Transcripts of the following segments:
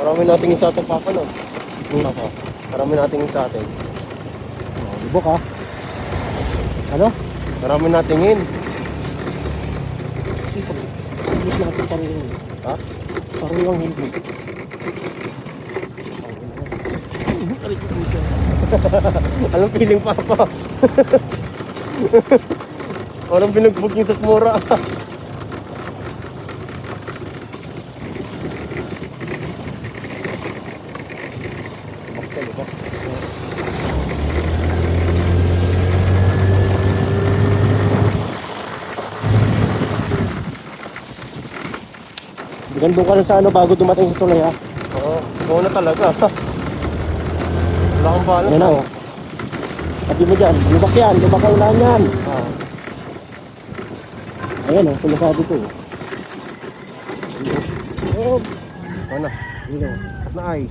Marami nating isa itong papa, no? Ako. Marami nating isa atin. Libok ha. Ano? Marami natingin. Hindi natin paruwang. Ha? Paruwang hindi. Anong feeling, papa? Parang binugbog yung sakmura. Gandun ka na sa ano bago dumating sa tulay ha. Oo na talaga. Wala kang balas. Yan na oh. Sabi mo dyan, lubak yan, lubak ang ulan yan. Ayan oh, sinasabi ko. Ano? Dito. At na ay.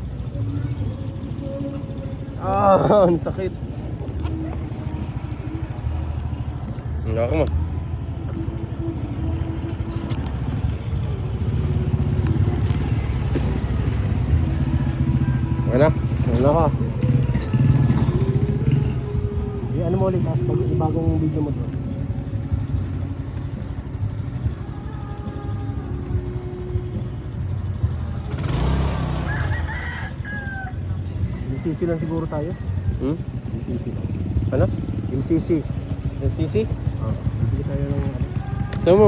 Ang sakit. Hindi ako mo. Ano? Ano ka? Ano mo ulit ha, bagong video mo doon. MCC lang siguro tayo. MCC lang. Ano? MCC. LCC? Bibili tayo ng ano. Sabi mo,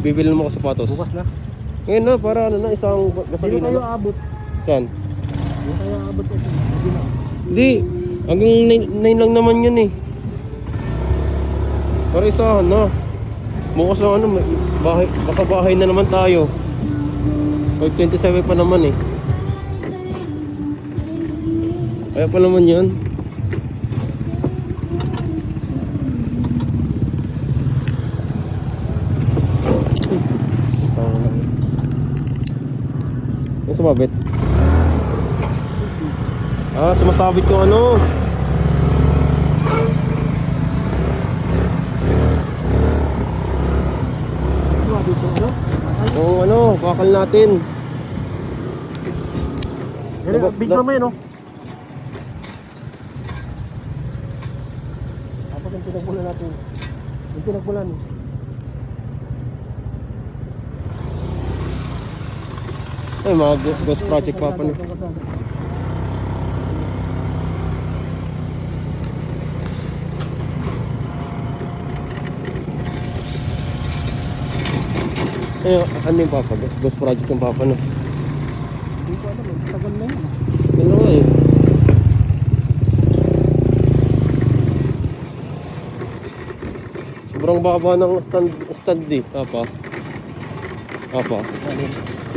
bibili mo ako sapatos. Bukas na. Ngayon na, para ano na, isang Sino gasolina tayo na. aabot? Saan? Sino tayo aabot ito? Hindi na. Hindi. Hanggang 9 lang naman yun eh. Para isa, ano. Bukas na ano, bahay, baka bahay na naman tayo. 5:27 pa naman eh. Kaya pa naman yun. Yung sumabit. Sumasabit yung ano. Yung ano, bakal natin. Bigla mo yun oh. Tapos yung pinagbulan natin. Yung pinagbulan. Ay, mga ghost project pa pa. Ay, ano yung papa? Ghost project yung papa, no? Hindi ko alam, tagal na yun. Ano nga eh. Sobrang baba ng stand eh, papa. Papa.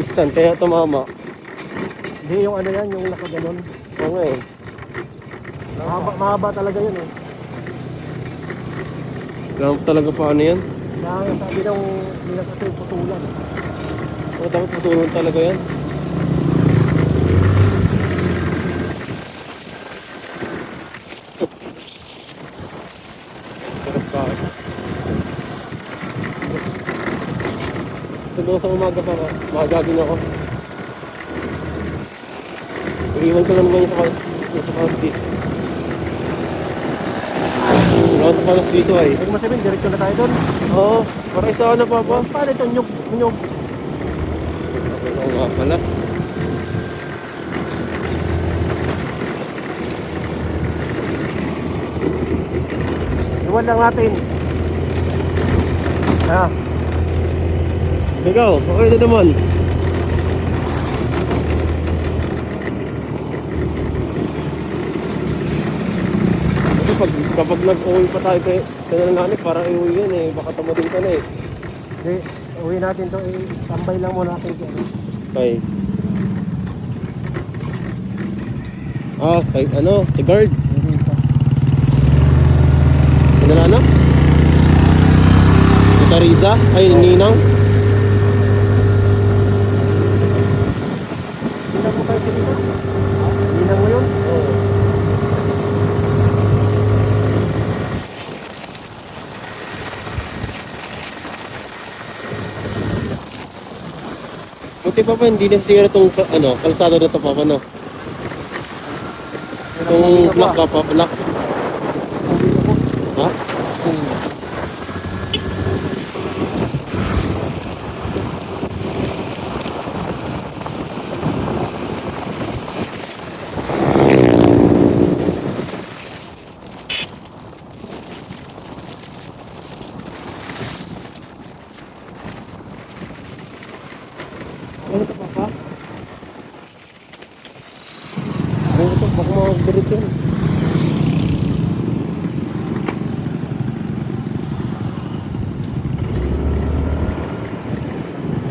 Stand, kaya tumama. Hindi, yung ano yan, yung nakaganon. Oo nga eh. Mahaba talaga yun eh. Kaya talaga paano yan? Kaya sabi ng nila kasi putulan. Oo, dapat matulong talaga yan. Terus ka. Siguro sa umaga pa ka, makagagin ako. Iiwan ko lang naman yung sa palas dito. Wala sa palas dito ay. Huwag masabihin, diretso na tayo doon. Oo, para isa na papa. Paano ito? Nyug. Oo nga pala. Iwan lang natin. Ikaw, okay na naman. Kasi kapag nag-uwi pa tayo kay nananganip, parang iuwi yan eh. Baka tamadin ka na eh. Hindi, uwi natin to. Tambay lang muna natin. Okay. Kay ano, si guard. Ano na ano? Si Teresa? Ay, Ninang? Ninang mo tayo sa dito? Ninang mo yun? Oo. Buti pa pa, hindi nasisira itong ano, kalsada na ito pa no? Itong block ka pa, block. Ha? Ano ito papa? Ano ito? Baka makagbirit yan.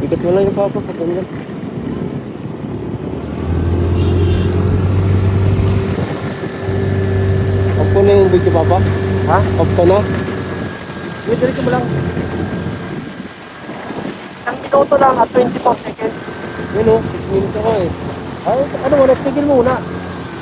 Bigat mo lang yung papa pag ganyan. Off ko na yung video papa? Ha? Off ko na? Wait, dali mo lang. Isang minuto lang at 24 seconds. Yun o, 6 minutes ako eh. Ay, ano mo, tigil muna.